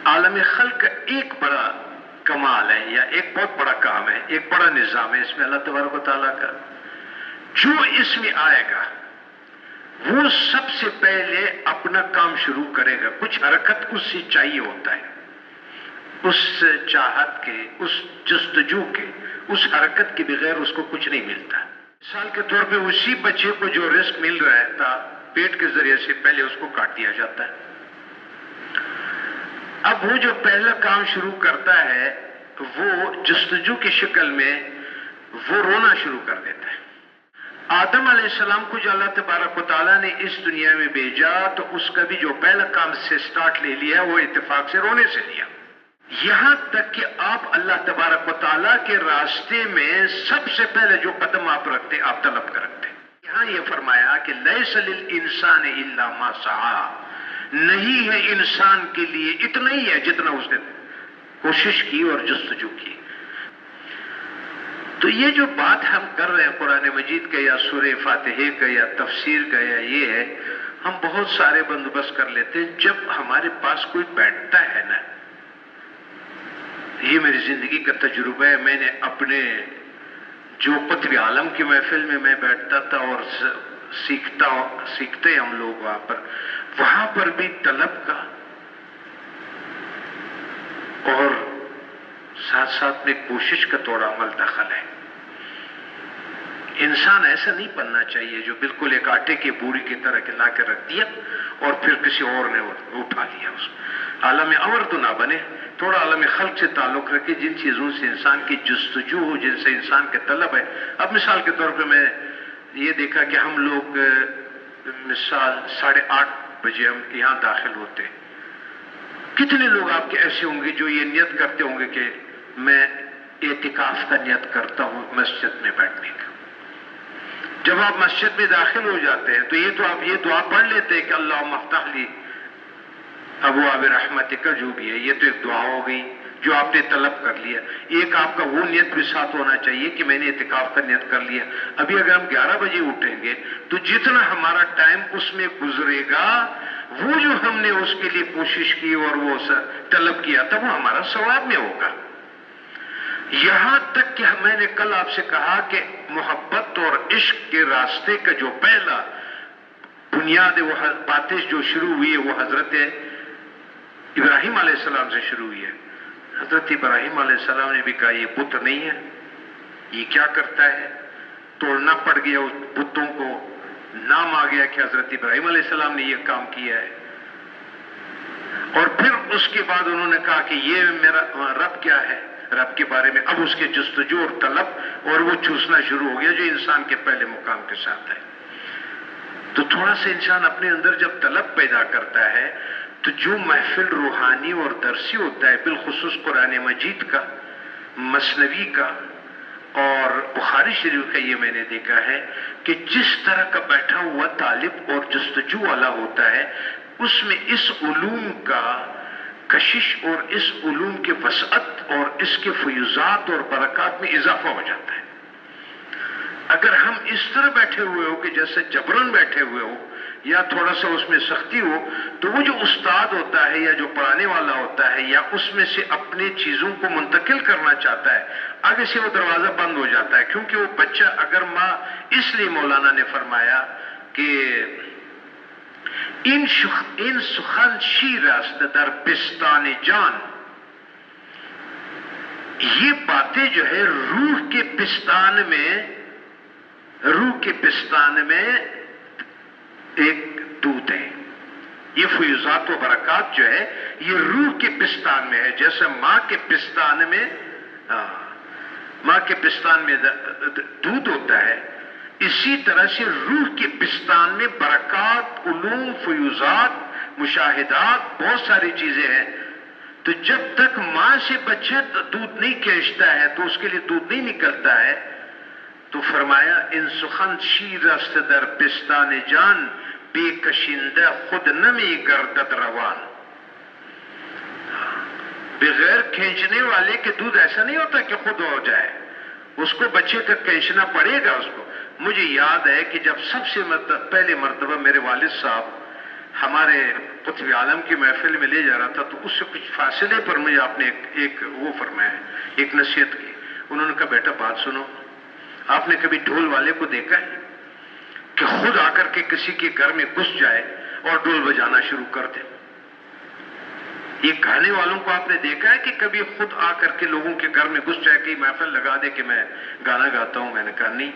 عالم خلق کا ایک بڑا کمال ہے یا ایک بہت بڑا کام ہے، ایک بڑا نظام ہے اس میں اللہ تبارک و تعالیٰ کا. جو اس میں آئے گا وہ سب سے پہلے اپنا کام شروع کرے گا. کچھ حرکت اس سے چاہیے ہوتا ہے، اس چاہت کے، اس جستجو کے، اس حرکت کے بغیر اس کو کچھ نہیں ملتا. مثال کے طور پہ اسی بچے کو جو رزق مل رہا تھا پیٹ کے ذریعے سے، پہلے اس کو کاٹ دیا جاتا ہے. اب وہ جو پہلا کام شروع کرتا ہے وہ جستجو کی شکل میں وہ رونا شروع کر دیتا ہے. آدم علیہ السلام کو جو اللہ تبارک و تعالیٰ نے اس دنیا میں بھیجا تو اس کا بھی جو پہلا کام سے سٹارٹ لے لیا وہ اتفاق سے رونے سے لیا. یہاں تک کہ آپ اللہ تبارک و تعالیٰ کے راستے میں سب سے پہلے جو قدم آپ رکھتے آپ طلب کرتے. یہاں یہ فرمایا کہ لیس للانسان الا ما سعی، نہیں ہے انسان کے لیے اتنا ہی ہے جتنا اس نے کوشش کی اور جستجو کی. تو یہ جو بات ہم کر رہے ہیں قرآن مجید کا یا سورہ فاتحہ کا یا تفسیر کا یا یہ ہے، ہم بہت سارے بندوبست کر لیتے ہیں. جب ہمارے پاس کوئی بیٹھتا ہے نا، یہ میری زندگی کا تجربہ ہے. میں نے اپنے جو قطب عالم کی محفل میں میں بیٹھتا تھا اور سیکھتے ہم لوگ وہاں پر بھی طلب کا اور ساتھ ساتھ میں کوشش کا تھوڑا عمل دخل ہے. انسان ایسا نہیں بننا چاہیے جو بالکل ایک آٹے کی بوری کی طرح لا کے رکھ دیا اور پھر کسی اور نے اٹھا لیا. اس عالم امر تو نہ بنے، تھوڑا عالم خلق سے تعلق رکھے، جن چیزوں سے انسان کی جستجو ہو، جن سے انسان کے طلب ہے. اب مثال کے طور پہ میں یہ دیکھا کہ ہم لوگ مثال 8:30 بجے ہم یہاں داخل ہوتے. کتنے لوگ آپ کے ایسے ہوں گے جو یہ نیت کرتے ہوں گے کہ میں اعتکاف کا نیت کرتا ہوں مسجد میں بیٹھنے کا. جب آپ مسجد میں داخل ہو جاتے ہیں تو یہ تو آپ یہ دعا پڑھ لیتے ہیں کہ اللہم افتح لی ابواب رحمتک کا جو بھی ہے، یہ تو ایک دعا ہو گئی جو آپ نے طلب کر لیا. ایک آپ کا وہ نیت بھی ساتھ ہونا چاہیے کہ میں نے اعتکاف کا نیت کر لیا. ابھی اگر ہم 11 بجے اٹھیں گے تو جتنا ہمارا ٹائم اس میں گزرے گا، وہ جو ہم نے اس کے لیے کوشش کی اور وہ طلب کیا تھا وہ ہمارا ثواب میں ہوگا. یہاں تک کہ میں نے کل آپ سے کہا کہ محبت اور عشق کے راستے کا جو پہلا بنیاد وہ باتیں جو شروع ہوئی ہے وہ حضرت ابراہیم علیہ السلام سے شروع ہوئی ہے. حضرت ابراہیم علیہ السلام نے بھی کہا یہ بت نہیں ہے، یہ کیا کرتا ہے. توڑنا پڑ گیا اس بتوں کو، نام آ گیا کہ حضرت ابراہیم علیہ السلام نے یہ کام کیا ہے. اور پھر اس کے بعد انہوں نے کہا کہ یہ میرا رب کیا ہے، رب کے بارے میں اب اس کے جستجو اور طلب اور وہ چوسنا شروع ہو گیا جو انسان کے پہلے مقام کے ساتھ ہے. تو تھوڑا سا انسان اپنے اندر جب طلب پیدا کرتا ہے تو جو محفل روحانی اور درسی ہوتا ہے، بالخصوص قرآن مجید کا، مثنوی کا اور بخاری شریف کا، یہ میں نے دیکھا ہے کہ جس طرح کا بیٹھا ہوا طالب اور جستجو والا ہوتا ہے اس میں اس علوم کا کشش اور اس علوم کے وسعت اور اس کے فیوزات اور برکات میں اضافہ ہو جاتا ہے. اگر ہم اس طرح بیٹھے ہوئے ہو کہ جیسے جبرن بیٹھے ہوئے ہو یا تھوڑا سا اس میں سختی ہو، تو وہ جو استاد ہوتا ہے یا جو پڑھانے والا ہوتا ہے یا اس میں سے اپنی چیزوں کو منتقل کرنا چاہتا ہے، آگے سے وہ دروازہ بند ہو جاتا ہے. کیونکہ وہ بچہ اگر اس لیے مولانا نے فرمایا کہ این سخن شیر است در پستان جان، یہ باتیں جو ہے روح کے پستان میں ایک دودھ ہے. یہ فیوزات و برکات جو ہے یہ روح کے پستان میں ہے. جیسے ماں کے پستان میں دودھ ہوتا ہے، اسی طرح سے روح کے پستان میں برکات، علوم، فیوزات، مشاہدات، بہت ساری چیزیں ہیں. تو جب تک ماں سے بچہ دودھ نہیں کھینچتا ہے تو اس کے لیے دودھ نہیں نکلتا ہے. تو فرمایا ان سخن شیر است در پستان جان، بے کشندہ خود نمی گردد روان. بغیر کھینچنے والے کے دودھ ایسا نہیں ہوتا کہ خود ہو جائے، اس کو بچے تک کھینچنا پڑے گا اس کو. مجھے یاد ہے کہ جب سب سے پہلے مرتبہ میرے والد صاحب ہمارے قطب عالم کی محفل میں لے جا رہا تھا تو اس سے کچھ فاصلے پر مجھے آپ نے ایک وہ فرمایا، ایک نصیحت کی. انہوں نے کہا بیٹا بات سنو، آپ نے کبھی ڈھول والے کو دیکھا ہے کہ خود آ کر کے کسی کے گھر میں گھس جائے اور ڈھول بجانا شروع کر دے؟ یہ گانے والوں کو آپ نے دیکھا ہے کہ کبھی خود آ کر کے لوگوں کے گھر میں گھس جائے کہ محفل لگا دے کہ میں گانا گاتا ہوں؟ میں نے کہا نہیں.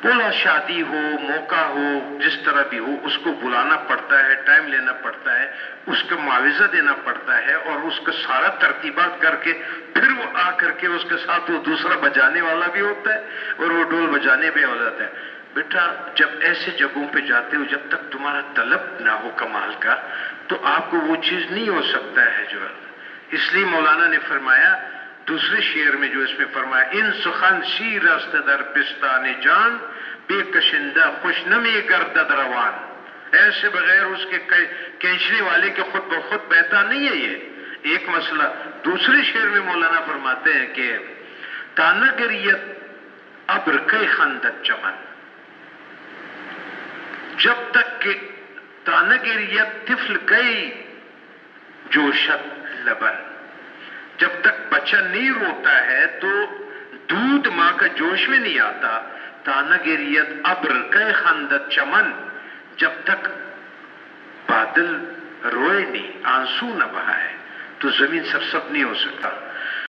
بولا شادی ہو، موقع ہو، جس طرح بھی ہو، اس کو بلانا پڑتا ہے، ٹائم لینا پڑتا ہے، اس کا معاوضہ دینا پڑتا ہے، اور اس کا سارا ترتیبات کر کے پھر وہ آ کر کے اس کے ساتھ وہ دوسرا بجانے والا بھی ہوتا ہے اور وہ ڈھول بجانے بھی ہو جاتا ہے. بیٹا جب ایسے جگہوں پہ جاتے ہو، جب تک تمہارا طلب نہ ہو کمال کا تو آپ کو وہ چیز نہیں ہو سکتا ہے جو. اس لیے مولانا نے فرمایا دوسرے شعر میں جو اس میں فرمایا، ان سخن شیر است در پستان جان، بے کشندہ خوش نمی گردد روان. ایسے بغیر اس کے کھینچنے والے کے خود بخود بہتا نہیں ہے. یہ ایک مسئلہ. دوسرے شعر میں مولانا فرماتے ہیں کہ تانگریت ابر کئی خندت چمن، جب تک کہ تانگریت طفل کئی جوشت لبن، جب تک بچہ نہیں روتا ہے تو دودھ ماں کا جوش میں نہیں آتا. تانگریت ابر کئی خندت چمن، جب تک بادل روئے نہیں، آنسو نہ بہائے تو زمین سرسب نہیں ہو سکتا.